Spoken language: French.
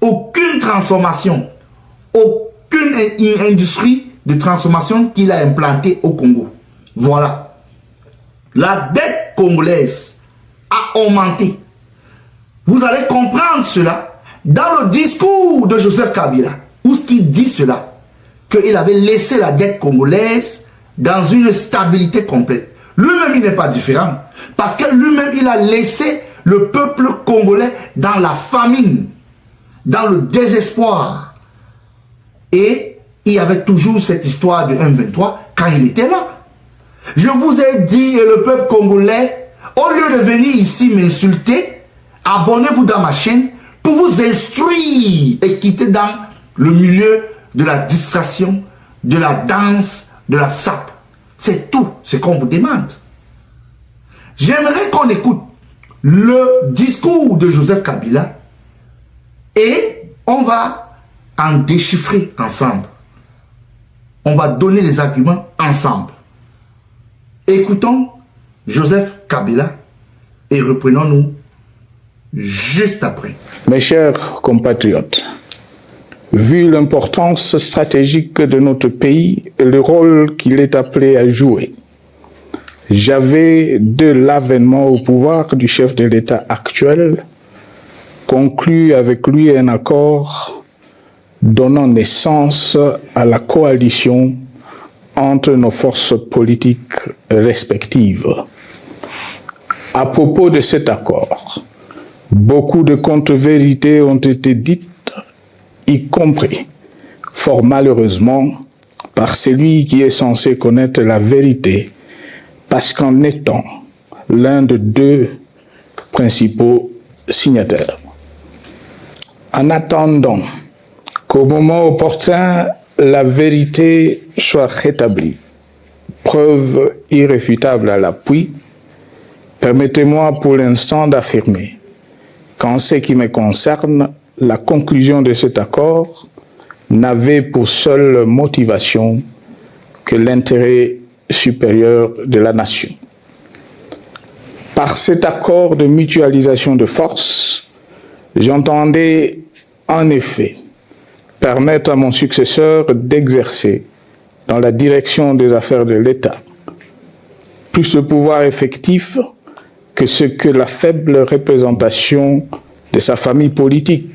aucune transformation, aucune industrie de transformation qu'il a implantée au Congo. Voilà. La dette congolaise a augmenté. Vous allez comprendre cela dans le discours de Joseph Kabila, où ce qu'il dit cela, qu'il avait laissé la dette congolaise dans une stabilité complète. Lui-même, il n'est pas différent. Parce que lui-même, il a laissé le peuple congolais dans la famine, dans le désespoir. Et il y avait toujours cette histoire de 1-23 quand il était là. Je vous ai dit, et le peuple congolais, au lieu de venir ici m'insulter, abonnez-vous dans ma chaîne pour vous instruire et quitter dans le milieu de la distraction, de la danse, de la sape. C'est tout ce qu'on vous demande. J'aimerais qu'on écoute le discours de Joseph Kabila et on va en déchiffrer ensemble. On va donner les arguments ensemble. Écoutons Joseph Kabila et reprenons-nous juste après. Mes chers compatriotes, vu l'importance stratégique de notre pays et le rôle qu'il est appelé à jouer, j'avais, de l'avènement au pouvoir du chef de l'État actuel, conclu avec lui un accord donnant naissance à la coalition entre nos forces politiques respectives. À propos de cet accord, beaucoup de contre-vérités ont été dites, y compris, fort malheureusement, par celui qui est censé connaître la vérité, parce qu'en étant l'un de deux principaux signataires. En attendant qu'au moment opportun, la vérité soit rétablie, preuve irréfutable à l'appui, permettez-moi pour l'instant d'affirmer qu'en ce qui me concerne, la conclusion de cet accord n'avait pour seule motivation que l'intérêt supérieur de la nation. Par cet accord de mutualisation de forces, j'entendais en effet permettre à mon successeur d'exercer dans la direction des affaires de l'État plus de pouvoir effectif que ce que la faible représentation de sa famille politique